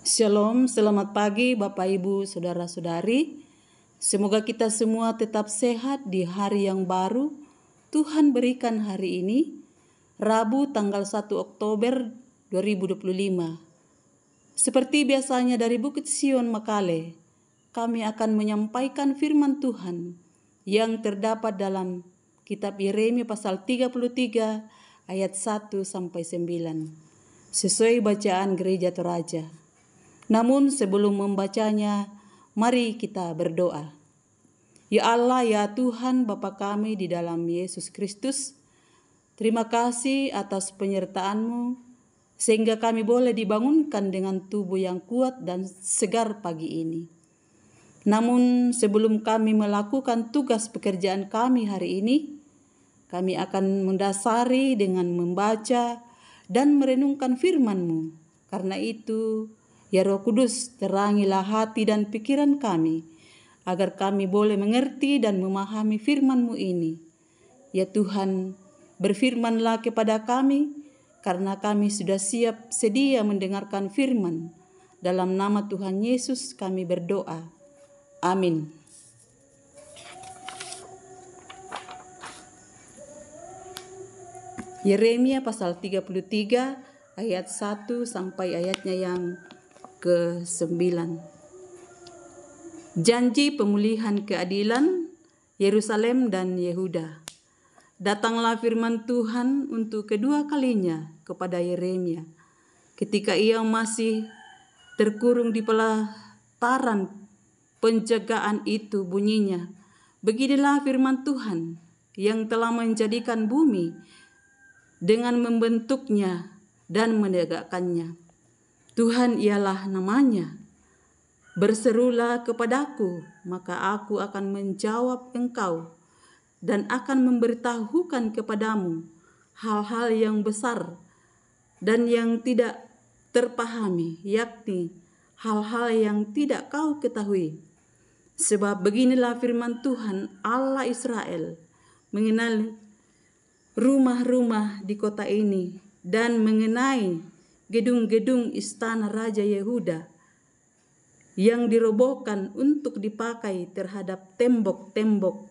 Shalom, selamat pagi Bapak Ibu Saudara-saudari. Semoga kita semua tetap sehat di hari yang baru Tuhan berikan hari ini, Rabu tanggal 1 Oktober 2025. Seperti biasanya dari Bukit Sion Makale, kami akan menyampaikan firman Tuhan yang terdapat dalam kitab Yeremia pasal 33 ayat 1 sampai 9. Sesuai bacaan Gereja Toraja. Namun sebelum membacanya, mari kita berdoa. Ya Allah, ya Tuhan Bapa kami di dalam Yesus Kristus, terima kasih atas penyertaan-Mu, sehingga kami boleh dibangunkan dengan tubuh yang kuat dan segar pagi ini. Namun sebelum kami melakukan tugas pekerjaan kami hari ini, kami akan mendasari dengan membaca dan merenungkan firman-Mu. Karena itu, ya Roh Kudus, terangilah hati dan pikiran kami, agar kami boleh mengerti dan memahami firman-Mu ini. Ya Tuhan, berfirmanlah kepada kami, karena kami sudah siap sedia mendengarkan firman. Dalam nama Tuhan Yesus kami berdoa. Amin. Yeremia pasal 33 ayat 1 sampai ayatnya yang ke-9. Janji pemulihan keadilan Yerusalem dan Yehuda. Datanglah firman Tuhan untuk kedua kalinya kepada Yeremia ketika ia masih terkurung di pelataran penjagaan itu. Bunyinya, beginilah firman Tuhan yang telah menjadikan bumi dengan membentuknya dan menegakkannya. Tuhan ialah namanya. Berserulah kepadaku, maka aku akan menjawab engkau dan akan memberitahukan kepadamu hal-hal yang besar dan yang tidak terpahami, yakni hal-hal yang tidak kau ketahui. Sebab beginilah firman Tuhan Allah Israel mengenai rumah-rumah di kota ini dan mengenai gedung-gedung istana Raja Yehuda yang dirobohkan untuk dipakai terhadap tembok-tembok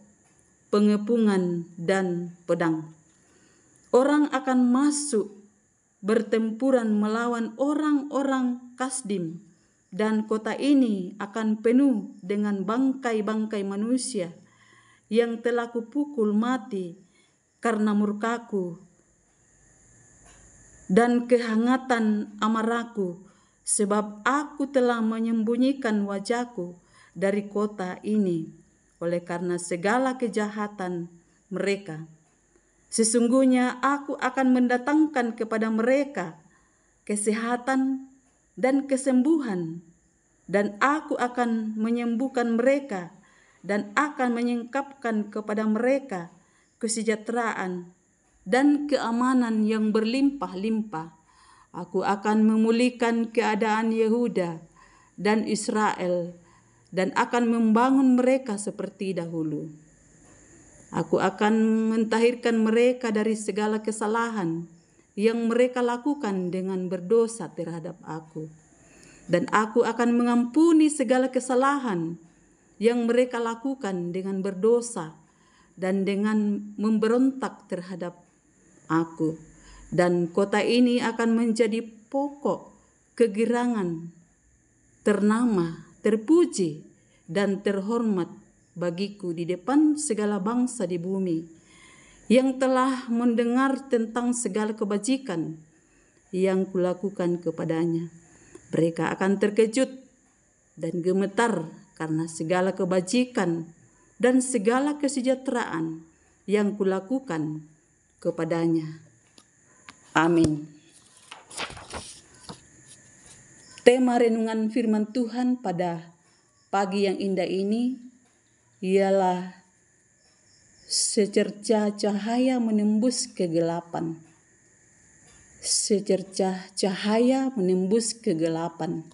pengepungan dan pedang. Orang akan masuk bertempuran melawan orang-orang Kasdim, dan kota ini akan penuh dengan bangkai-bangkai manusia yang telah kupukul mati karena murkaku dan kehangatan amarahku, sebab aku telah menyembunyikan wajahku dari kota ini oleh karena segala kejahatan mereka. Sesungguhnya aku akan mendatangkan kepada mereka kesehatan dan kesembuhan, dan aku akan menyembuhkan mereka dan akan menyingkapkan kepada mereka kesejahteraan dan keamanan yang berlimpah-limpah. Aku akan memulihkan keadaan Yehuda dan Israel dan akan membangun mereka seperti dahulu. Aku akan mentahirkan mereka dari segala kesalahan yang mereka lakukan dengan berdosa terhadap aku. Dan aku akan mengampuni segala kesalahan yang mereka lakukan dengan berdosa dan dengan memberontak terhadap aku. Dan kota ini akan menjadi pokok kegirangan, ternama, terpuji, dan terhormat bagiku di depan segala bangsa di bumi yang telah mendengar tentang segala kebajikan yang kulakukan kepadanya. Mereka akan terkejut dan gemetar karena segala kebajikan dan segala kesejahteraan yang kulakukan kepadanya. Amin. Tema renungan firman Tuhan pada pagi yang indah ini ialah secercah cahaya menembus kegelapan. Secercah cahaya menembus kegelapan.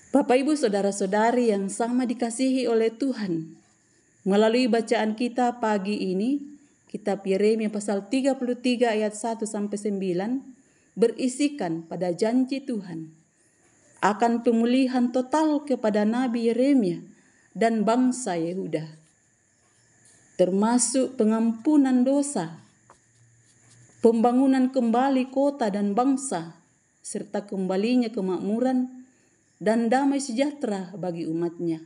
Bapak Ibu Saudara-saudari yang sama dikasihi oleh Tuhan, melalui bacaan kita pagi ini, kitab Yeremia pasal 33 ayat 1 sampai 9 berisikan pada janji Tuhan akan pemulihan total kepada Nabi Yeremia dan bangsa Yehuda, termasuk pengampunan dosa, pembangunan kembali kota dan bangsa, serta kembalinya kemakmuran dan damai sejahtera bagi umatnya.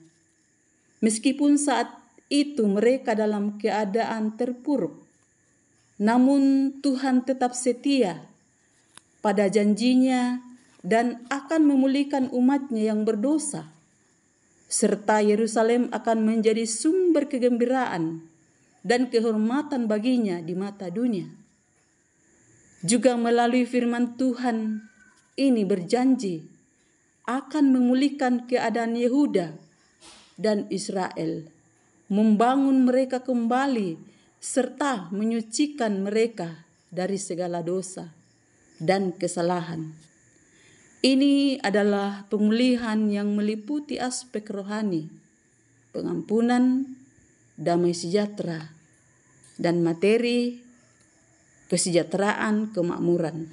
Meskipun saat itu mereka dalam keadaan terpuruk, namun Tuhan tetap setia pada janjinya dan akan memulihkan umatnya yang berdosa, serta Yerusalem akan menjadi sumber kegembiraan dan kehormatan baginya di mata dunia. Juga melalui firman Tuhan ini berjanji akan memulihkan keadaan Yehuda dan Israel, membangun mereka kembali serta menyucikan mereka dari segala dosa dan kesalahan. Ini adalah pemulihan yang meliputi aspek rohani, pengampunan, damai sejahtera, dan materi, kesejahteraan, kemakmuran.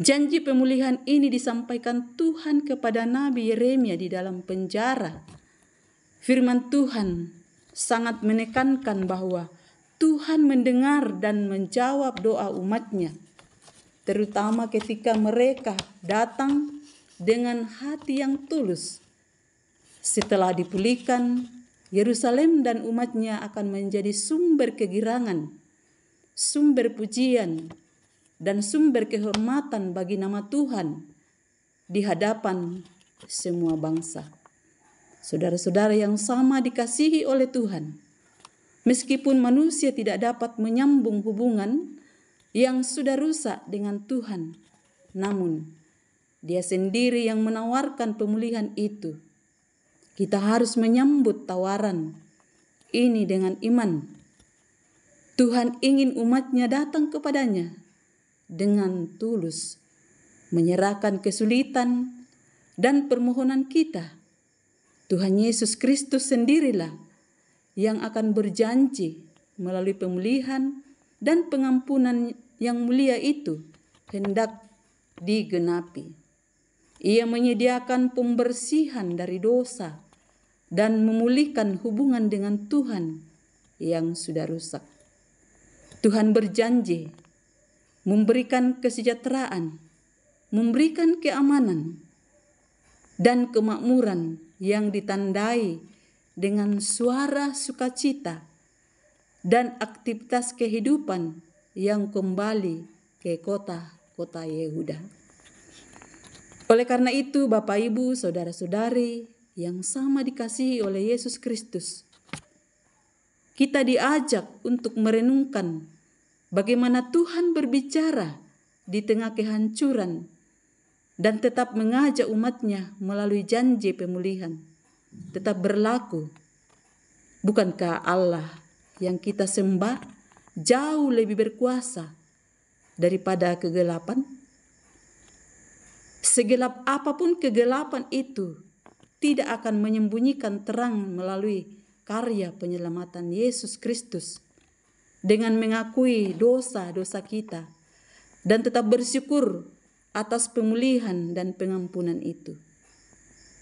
Janji pemulihan ini disampaikan Tuhan kepada Nabi Yeremia di dalam penjara. Firman Tuhan sangat menekankan bahwa Tuhan mendengar dan menjawab doa umatnya, terutama ketika mereka datang dengan hati yang tulus. Setelah dipulihkan, Yerusalem dan umatnya akan menjadi sumber kegirangan, sumber pujian, dan sumber kehormatan bagi nama Tuhan di hadapan semua bangsa. Saudara-saudara yang sama dikasihi oleh Tuhan, meskipun manusia tidak dapat menyambung hubungan yang sudah rusak dengan Tuhan, namun Dia sendiri yang menawarkan pemulihan itu. Kita harus menyambut tawaran ini dengan iman. Tuhan ingin umatnya datang kepadanya dengan tulus, menyerahkan kesulitan dan permohonan kita. Tuhan Yesus Kristus sendirilah yang akan berjanji melalui pemulihan dan pengampunan yang mulia itu hendak digenapi. Ia menyediakan pembersihan dari dosa dan memulihkan hubungan dengan Tuhan yang sudah rusak. Tuhan berjanji memberikan kesejahteraan, memberikan keamanan, dan kemakmuran yang ditandai dengan suara sukacita dan aktivitas kehidupan yang kembali ke kota-kota Yehuda. Oleh karena itu, Bapak, Ibu, Saudara-saudari yang sama dikasihi oleh Yesus Kristus, kita diajak untuk merenungkan bagaimana Tuhan berbicara di tengah kehancuran dan tetap mengajak umatnya melalui janji pemulihan, tetap berlaku. Bukankah Allah yang kita sembah jauh lebih berkuasa daripada kegelapan? Segelap apapun kegelapan itu tidak akan menyembunyikan terang melalui karya penyelamatan Yesus Kristus dengan mengakui dosa-dosa kita dan tetap bersyukur atas pemulihan dan pengampunan itu.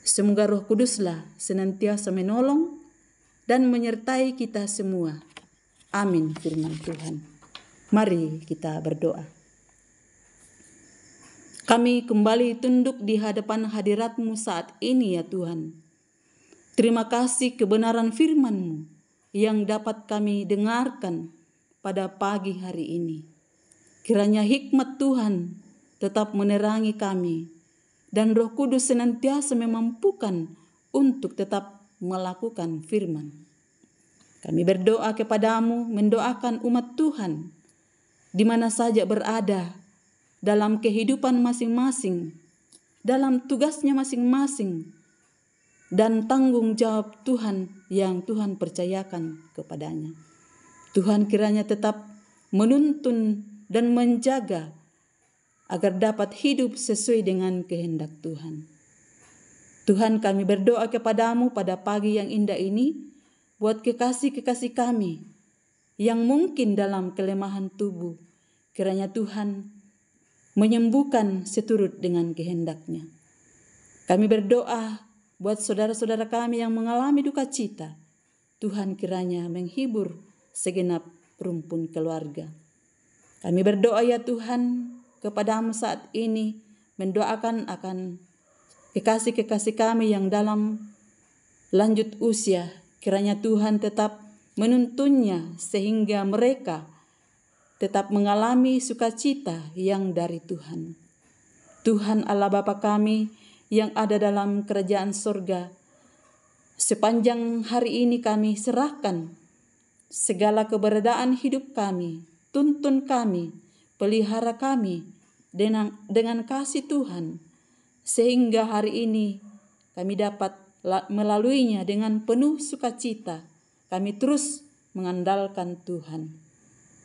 Semoga Roh Kuduslah senantiasa menolong dan menyertai kita semua. Amin, firman Tuhan. Mari kita berdoa. Kami kembali tunduk di hadapan hadirat-Mu saat ini ya Tuhan. Terima kasih kebenaran firman-Mu yang dapat kami dengarkan pada pagi hari ini. Kiranya hikmat Tuhan tetap menerangi kami dan Roh Kudus senantiasa memampukan untuk tetap melakukan firman. Kami berdoa kepadamu, mendoakan umat Tuhan di mana saja berada, dalam kehidupan masing-masing, dalam tugasnya masing-masing, dan tanggung jawab Tuhan yang Tuhan percayakan kepadanya. Tuhan kiranya tetap menuntun dan menjaga agar dapat hidup sesuai dengan kehendak Tuhan. Tuhan, kami berdoa kepadamu pada pagi yang indah ini, buat kekasih-kekasih kami yang mungkin dalam kelemahan tubuh, kiranya Tuhan menyembuhkan seturut dengan kehendak-Nya. Kami berdoa buat saudara-saudara kami yang mengalami duka cita. Tuhan kiranya menghibur segenap rumpun keluarga. Kami berdoa ya Tuhan kepadamu saat ini, mendoakan akan kekasih-kekasih kami yang dalam lanjut usia. Kiranya Tuhan tetap menuntunnya sehingga mereka tetap mengalami sukacita yang dari Tuhan. Tuhan Allah Bapa kami yang ada dalam kerajaan surga, sepanjang hari ini kami serahkan segala keberadaan hidup kami, tuntun kami, pelihara kami dengan kasih Tuhan, sehingga hari ini kami dapat melaluinya dengan penuh sukacita. Kami terus mengandalkan Tuhan.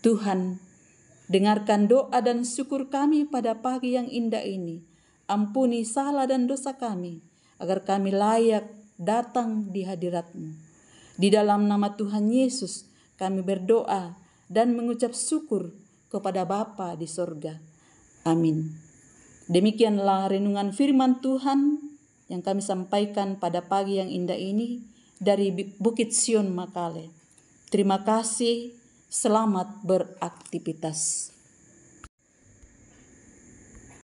Tuhan, dengarkan doa dan syukur kami pada pagi yang indah ini. Ampuni salah dan dosa kami, agar kami layak datang di hadirat-Mu. Di dalam nama Tuhan Yesus, kami berdoa dan mengucap syukur kepada Bapa di sorga. Amin. Demikianlah renungan firman Tuhan yang kami sampaikan pada pagi yang indah ini dari Bukit Sion Makale. Terima kasih, selamat beraktivitas.